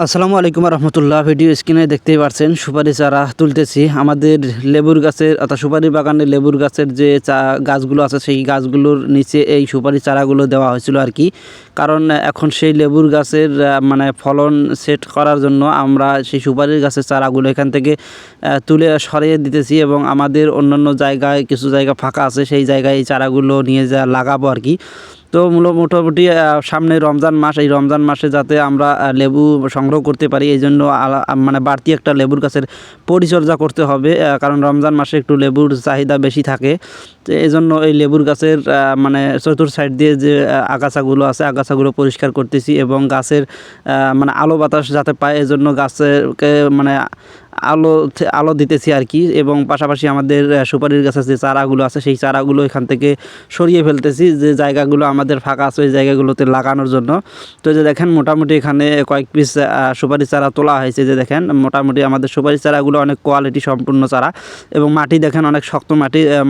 আসসালামু আলাইকুম রহমতুল্লাহ। ভিডিও স্ক্রিনে দেখতেই পাচ্ছেন সুপারি চারা তুলতেছি। আমাদের লেবুর গাছের অর্থাৎ সুপারি বাগানে লেবুর গাছের যে গাছগুলো আছে সেই গাছগুলোর নিচে এই সুপারি চারাগুলো দেওয়া হয়েছিল আর কি। কারণ এখন সেই লেবুর গাছের মানে ফলন সেট করার জন্য আমরা সেই সুপারির গাছের চারাগুলো এখান থেকে তুলে সরিয়ে দিতেছি এবং আমাদের অন্যান্য জায়গায় কিছু জায়গা ফাঁকা আছে, সেই জায়গায় এই চারাগুলো নিয়ে লাগাবো আর কি। তো মোটামুটি সামনে রমজান মাস, এই রমজান মাসে যাতে আমরা লেবু সংগ্রহ করতে পারি এই জন্য মানে বাড়তি একটা লেবুর গাছের পরিচর্যা করতে হবে, কারণ রমজান মাসে একটু লেবুর চাহিদা বেশি থাকে। তো এই জন্য এই লেবুর গাছের মানে চতুর সাইড দিয়ে যে আগাছাগুলো আছে আগাছাগুলো পরিষ্কার করতেছি এবং গাছের মানে আলো বাতাস যাতে পায় এই জন্য গাছেরকে মানে আলো দিতেছি আর কি। এবং পাশাপাশি আমাদের সুপারির গাছের যে চারাগুলো আছে সেই চারাগুলো এখান থেকে সরিয়ে ফেলতেছি, যে জায়গাগুলো আমাদের ফাঁকা আছে ওই জায়গাগুলোতে লাগানোর জন্য। তো যে দেখেন মোটামুটি এখানে কয়েক পিস সুপারি চারা তোলা হয়েছে। যে দেখেন মোটামুটি আমাদের সুপারি চারাগুলো অনেক কোয়ালিটি সম্পূর্ণ চারা এবং মাটি দেখেন অনেক শক্ত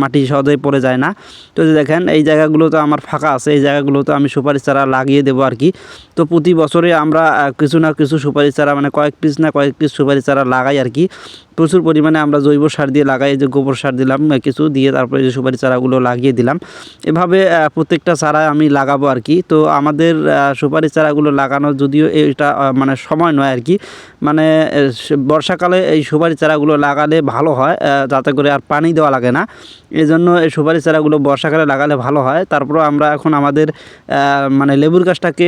মাটি সহজেই পড়ে যায় না। তো যে দেখেন এই জায়গাগুলোতে আমার ফাঁকা আছে, এই জায়গাগুলোতে আমি সুপারি চারা লাগিয়ে দেবো আর কি। তো প্রতি বছরে আমরা কিছু না কিছু সুপারি চারা মানে কয়েক পিস সুপারি চারা লাগাই আর কি। প্রচুর পরিমাণে আমরা জৈব সার দিয়ে লাগাই, যে গোবর সার দিলাম কিছু দিয়ে, তারপরে যে সুপারি চারাগুলো লাগিয়ে দিলাম। এভাবে প্রত্যেকটা চারা আমি লাগাবো আর কি। তো আমাদের সুপারি চারাগুলো লাগানো যদিও এটা মানে সময় নয় আর কি, মানে বর্ষাকালে এই সুপারি চারাগুলো লাগালে ভালো হয়, যাতে করে আর পানি দেওয়া লাগে না। এই জন্য এই সুপারি চারাগুলো বর্ষাকালে লাগালে ভালো হয়। তারপর আমরা এখন আমাদের মানে লেবুর গাছটাকে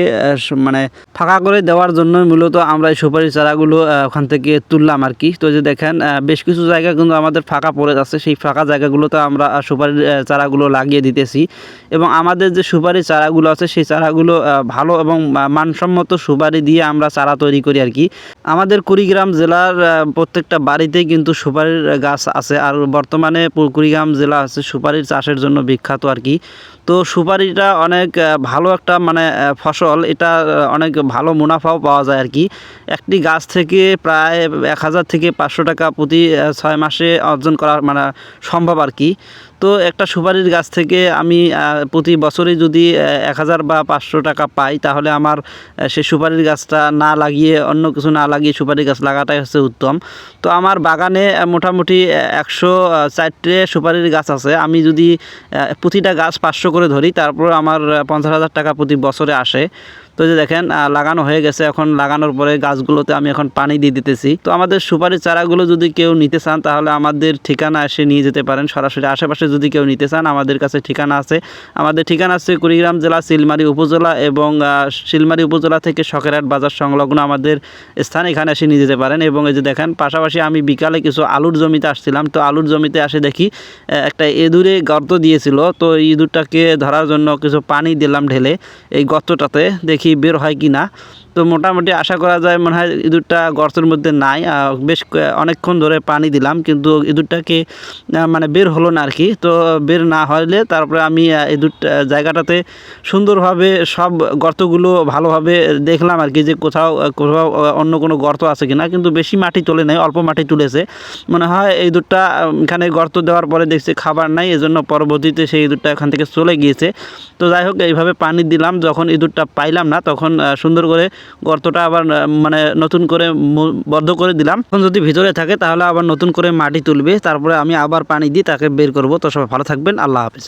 মানে ফাঁকা করে দেওয়ার জন্য মূলত আমরা এই সুপারি চারাগুলো ওখান থেকে তুললাম আর কি। তো যে দেখেন বেশ কিছু জায়গা কিন্তু আমাদের ফাঁকা পড়ে যাচ্ছে, সেই ফাঁকা জায়গাগুলোতে আমরা সুপারির চারাগুলো লাগিয়ে দিতেছি। এবং আমাদের যে সুপারি চারাগুলো আছে সেই চারাগুলো ভালো এবং মানসম্মত সুপারি দিয়ে আমরা চারা তৈরি করি আর কি। আমাদের কুড়িগ্রাম জেলার প্রত্যেকটা বাড়িতেই কিন্তু সুপারির গাছ আছে, আর বর্তমানে কুড়িগ্রাম জেলা আছে সুপারির চাষের জন্য বিখ্যাত আর কি। তো সুপারিটা অনেক ভালো একটা মানে ফসল, এটা অনেক ভালো মুনাফাও পাওয়া যায় আর কি। একটি গাছ থেকে প্রায় 1000 থেকে 500 টাকা প্রতি 6 মাসে অর্জন করা মানে সম্ভব আর কি। তো একটা সুপারির গাছ থেকে আমি প্রতি বছরে যদি 1000 বা 500 টাকা পাই, তাহলে আমার সে সুপারির গাছটা না লাগিয়ে অন্য কিছু না লাগিয়ে সুপারির গাছ লাগাটাই হচ্ছে উত্তম। তো আমার বাগানে মোটামুটি 104টে সুপারির গাছ আছে। আমি যদি প্রতিটা গাছ 500 করে ধরি, তারপর আমার 50,000 টাকা প্রতি বছরে আসে। তো যে দেখেন লাগানো হয়ে গেছে, এখন লাগানোর পরে গাছগুলোতে আমি এখন পানি দিয়ে দিতেছি। তো আমাদের সুপারির চারাগুলো যদি কেউ নিতে চান তাহলে আমাদের ঠিকানা এসে নিয়ে যেতে পারেন সরাসরি। আশেপাশে যদি কেউ নিতে চান আমাদের কাছে ঠিকানা আছে। আমাদের ঠিকানা আছে কুড়িগ্রাম জেলা শিলমারী উপজেলা, এবং শিলমারী উপজেলা থেকে শখেরহাট বাজার সংলগ্ন আমাদের স্থান, এখানে এসে নিয়ে যেতে পারেন। এবং এই যে দেখেন পাশাপাশি আমি বিকালে কিছু আলুর জমিতে আসছিলাম, তো আলুর জমিতে আসে দেখি একটা ইঁদুরে গর্ত দিয়েছিল। তো ইঁদুরটাকে ধরার জন্য কিছু পানি দিলাম ঢেলে এই গর্তটাতে, দেখি বের হয় কি না। তো মোটামুটি আশা করা যায় মনে হয় ইঁদুরটা গর্তের মধ্যে নাই। বেশ অনেকক্ষণ ধরে পানি দিলাম কিন্তু ইঁদুরটাকে মানে বের হলো না আর কি। তো বের না হলে তারপরে আমি ইঁদুর জায়গাটাতে সুন্দরভাবে সব গর্তগুলো ভালোভাবে দেখলাম আর কি, যে কোথাও অন্য কোনো গর্ত আছে কিনা, কিন্তু বেশি মাটি তোলে নাই, অল্প মাটি তুলেছে। মনে হয় ইঁদুরটা এখানে গর্ত দেওয়ার পরে দেখছে খাবার নাই, এজন্য পরবর্তীতে সেই ইঁদুরটা এখান থেকে চলে গিয়েছে। তো যাই হোক এইভাবে পানি দিলাম, যখন ইঁদুরটা পাইলাম না তখন সুন্দর করে গর্তটা আবার মানে নতুন করে বদ্ধ করে দিলাম। এখন যদি ভিতরে থাকে তাহলে আবার নতুন করে মাটি তুলবে, তারপরে আমি আবার পানি দিয়ে তাকে বের করব। তো সবাই ভালো থাকবেন, আল্লাহ হাফেজ।